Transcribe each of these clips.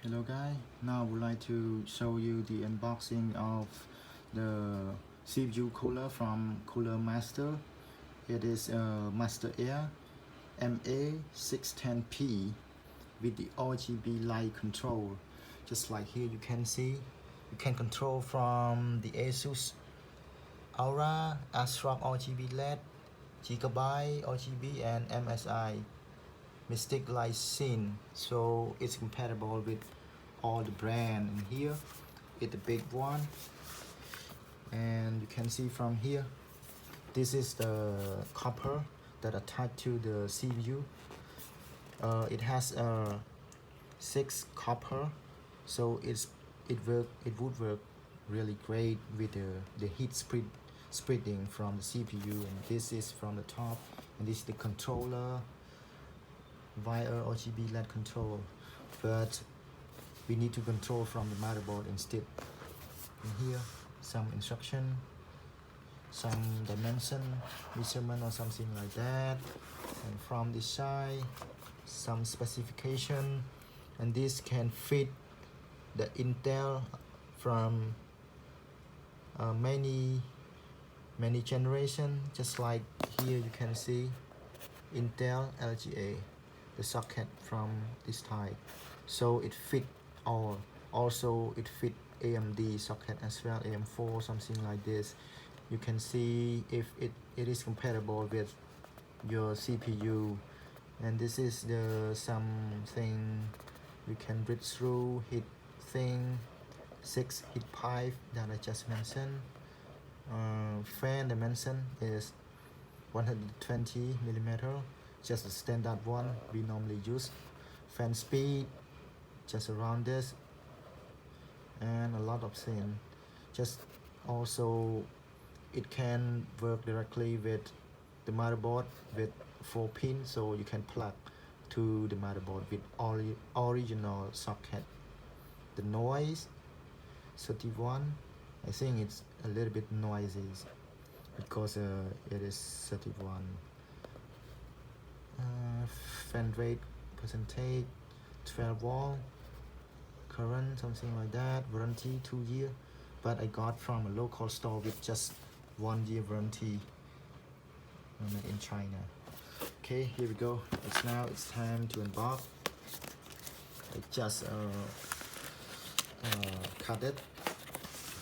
Hello guys, now I would like to show you the unboxing of the CPU cooler from Cooler Master. It is a MasterAir MA610P with the RGB light control. Just like here you can see, you can control from the ASUS Aura, Asrock RGB LED, Gigabyte RGB and MSI Mystic Light Scene, so it's compatible with all the brand. And here it's the big one, and you can see from here, this is the copper that attached to the CPU. It has a 6 copper, so it would work really great with the heat spreading from the CPU. And this is from the top, and this is the controller via RGB LED control, but we need to control from the motherboard instead. And here some instruction, some dimension measurement or something like that, and from this side some specification. And this can fit the Intel from many generation. Just like here you can see Intel LGA, the socket from this type, so it fit all. Also it fit AMD socket as well, AM4, something like this. You can see if it is compatible with your CPU. And this is the something you can read through heat thing, 6 heat pipe that I just mentioned. Fan dimension is 120 millimeter, just the standard one we normally use. Fan speed just around this, and a lot of things. Just also it can work directly with the motherboard with 4 pins, so you can plug to the motherboard with original socket. The noise 31, I think it's a little bit noisy because it is 31. Fan rate percentage 12 volt, current something like that, warranty 2 years, but I got from a local store with just 1 year warranty, made in China. Okay, here we go. It's time to unbox. I just cut it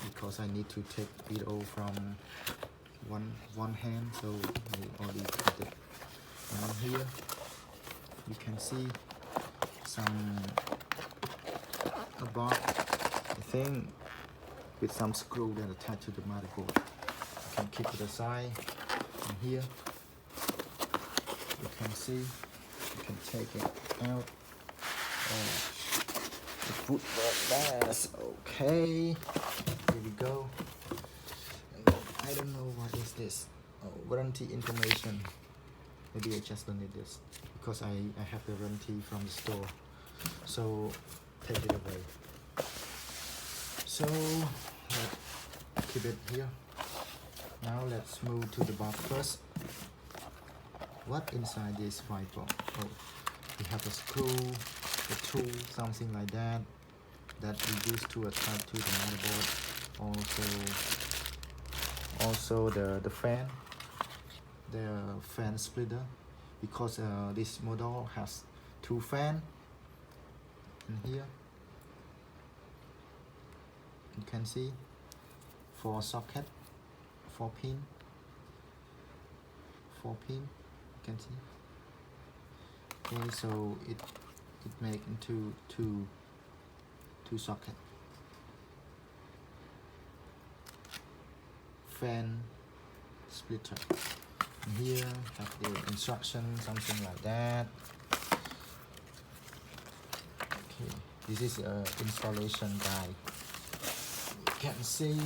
because I need to take video from one hand, so I already cut it. And here you can see a box, I think, with some screw that attach to the motherboard. You can keep it aside. And here you can see you can take it out. The foot that's okay. Here we go. I don't know what is this. Warranty information. Maybe I just don't need this because I have the warranty from the store. So take it away. So let's keep it here. Now let's move to the box first. What inside this white box? Oh, we have a screw, a tool, something like that we use to attach to the motherboard. Also the fan, the fan splitter, because this model has 2 fans. And here you can see 4 socket, 4 pin, you can see. Okay, so it make into two socket. Fan splitter. And here have the instruction, something like that. Okay, this is a installation guide. You can see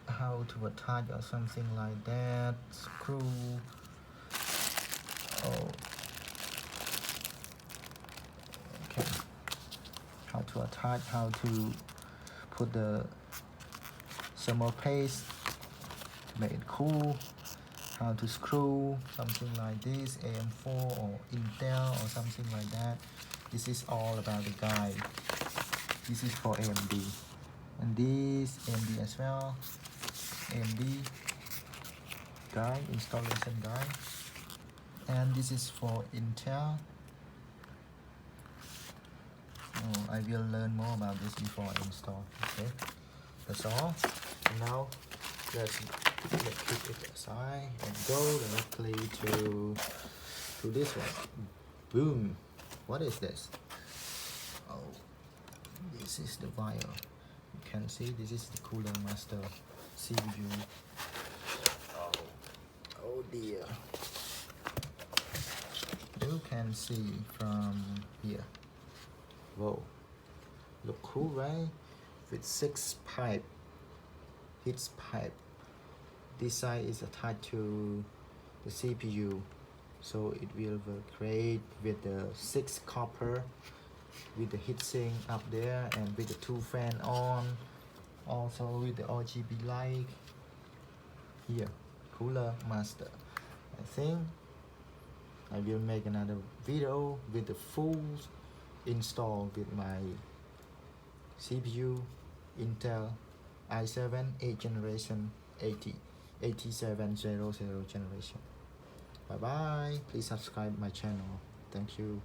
how to attach or something like that. Screw. Oh, okay. How to attach, how to put the thermal paste to make it cool, how to screw something like this, AM4 or Intel or something like that. This is all about the guide. This is for AMD, and this AMD as well. AMD guide, installation guide, and this is for Intel. Oh, I will learn more about this before I install. Okay, that's all. And now let's keep it aside and go directly to this one. Boom! What is this? Oh, this is the wire. You can see this is the Cooler Master CPU. Oh dear! You can see from here. Whoa! Look cool, right? With 6 pipe, heat pipe. This side is attached to the CPU, so it will work great with the 6 copper, with the heatsink up there, and with the 2 fan on, also with the RGB light here. Cooler Master. I think I will make another video with the full install with my CPU Intel i7 8 generation 8700 generation. Bye bye. Please subscribe my channel. Thank you.